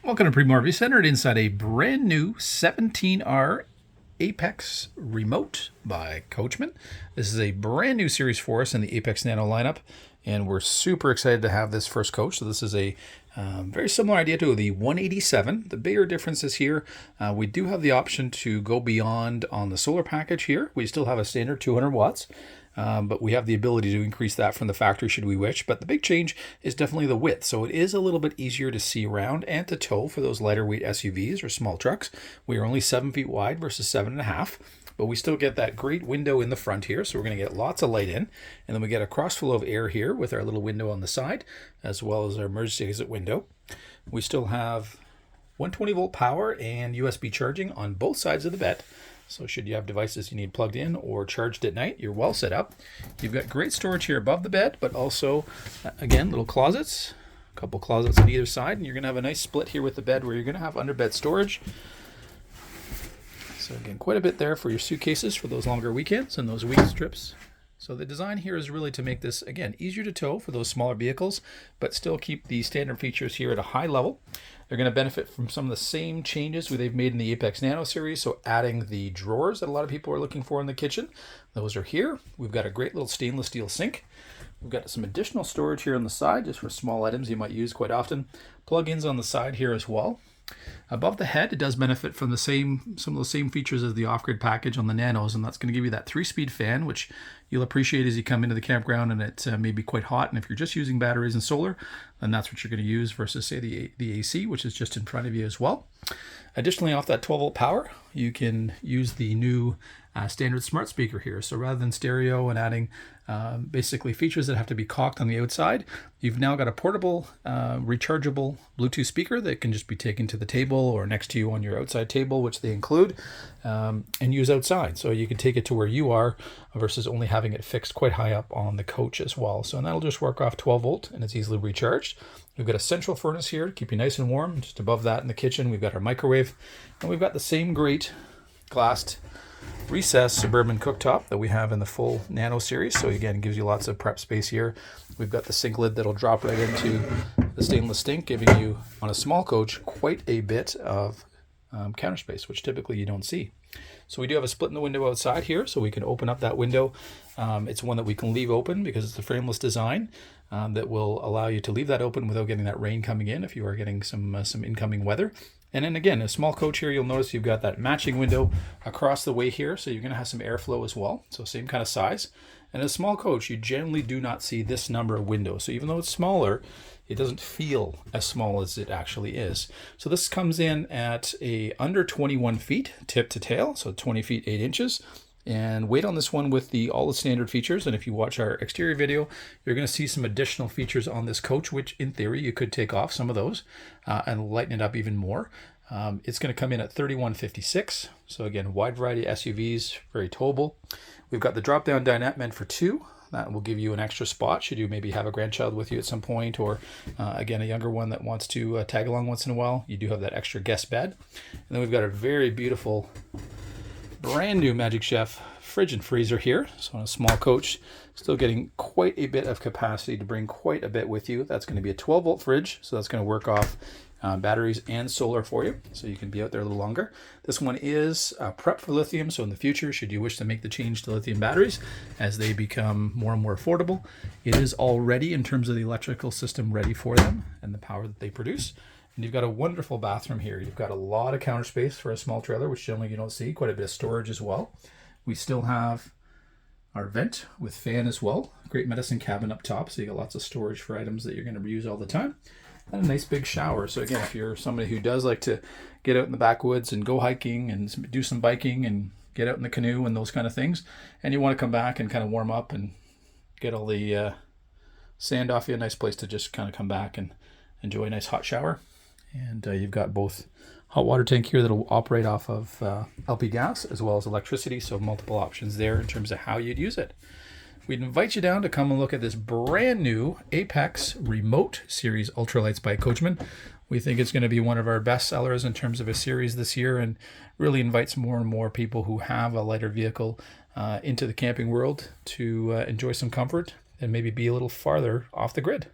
Welcome to Coachmen RV Centered inside a brand new 17R Apex Remote by Coachmen. This is a brand new series for us in the Apex Nano lineup, and we're super excited to have this first coach. So this is a very similar idea to the 187. The bigger difference is here, we do have the option to go beyond on the solar package here. We still have a standard 200 watts. But we have the ability to increase that from the factory should we wish. But the big change is definitely the width. So it is a little bit easier to see around and to tow for those lighter weight SUVs or small trucks. We are only 7 feet wide versus 7.5. But we still get that great window in the front here. So we're going to get lots of light in. And then we get a cross flow of air here with our little window on the side, as well as our emergency exit window. We still have 120 volt power and USB charging on both sides of the bed. So should you have devices you need plugged in or charged at night, you're well set up. You've got great storage here above the bed, but also, again, little closets, a couple closets on either side, and you're going to have a nice split here with the bed where you're going to have under bed storage. So again, quite a bit there for your suitcases for those longer weekends and those week trips. So the design here is really to make this, again, easier to tow for those smaller vehicles, but still keep the standard features here at a high level. They're going to benefit from some of the same changes they've made in the Apex Nano series. So adding the drawers that a lot of people are looking for in the kitchen, those are here. We've got a great little stainless steel sink. We've got some additional storage here on the side, just for small items you might use quite often. Plug-ins on the side here as well. Above the head, it does benefit from some of the same features as the off-grid package on the Nanos, and that's going to give you that 3-speed fan, which you'll appreciate as you come into the campground, and it may be quite hot. And if you're just using batteries and solar, then that's what you're going to use versus, say, the AC, which is just in front of you as well. Additionally, off that 12-volt power, you can use the new standard smart speaker here. So rather than stereo and adding basically features that have to be caulked on the outside, you've now got a portable, rechargeable Bluetooth speaker that can just be taken to the table or next to you on your outside table, which they include, and use outside. So you can take it to where you are versus only having it fixed quite high up on the coach as well. So and that'll just work off 12 volt and it's easily recharged. We've got a central furnace here to keep you nice and warm. Just above that in the kitchen, we've got our microwave, and we've got the same great glassed recessed suburban cooktop that we have in the full Nano series. So again, it gives you lots of prep space here. We've got the sink lid that'll drop right into the stainless sink, giving you on a small coach quite a bit of counter space, which typically you don't see. So we do have a split in the window outside here, so we can open up that window. It's one that we can leave open because it's a frameless design that will allow you to leave that open without getting that rain coming in if you are getting some incoming weather. And then again, a small coach here, you'll notice you've got that matching window across the way here, so you're going to have some airflow as well. So same kind of size. And a small coach, you generally do not see this number of windows. So even though it's smaller, it doesn't feel as small as it actually is. So this comes in at a under 21 feet tip to tail, so 20 feet 8 inches. And wait on this one with all the standard features. And if you watch our exterior video, you're going to see some additional features on this coach, which in theory you could take off some of those and lighten it up even more. It's going to come in at $31.56. So again, wide variety of SUVs, very towable. We've got the drop-down dinette meant for 2. That will give you an extra spot should you maybe have a grandchild with you at some point, or again, a younger one that wants to tag along once in a while. You do have that extra guest bed. And then we've got a very beautiful brand new Magic Chef fridge and freezer here. So on a small coach, still getting quite a bit of capacity to bring quite a bit with you. That's going to be a 12 volt fridge, so that's going to work off batteries and solar for you, so you can be out there a little longer. This one is prep for lithium, so in the future, should you wish to make the change to lithium batteries as they become more and more affordable, it is already, in terms of the electrical system, ready for them and the power that they produce. And you've got a wonderful bathroom here. You've got a lot of counter space for a small trailer, which generally you don't see. Quite a bit of storage as well. We still have our vent with fan as well. Great medicine cabinet up top, so you got lots of storage for items that you're going to use all the time. And a nice big shower. So again, if you're somebody who does like to get out in the backwoods and go hiking and do some biking and get out in the canoe and those kind of things, and you want to come back and kind of warm up and get all the sand off you, a nice place to just kind of come back and enjoy a nice hot shower. And you've got both hot water tank here that'll operate off of LP gas as well as electricity, so multiple options there in terms of how you'd use it. We'd invite you down to come and look at this brand new Apex Remote series Ultra-lites by Coachmen. We think it's going to be one of our best sellers in terms of a series this year, and really invites more and more people who have a lighter vehicle into the camping world to enjoy some comfort and maybe be a little farther off the grid.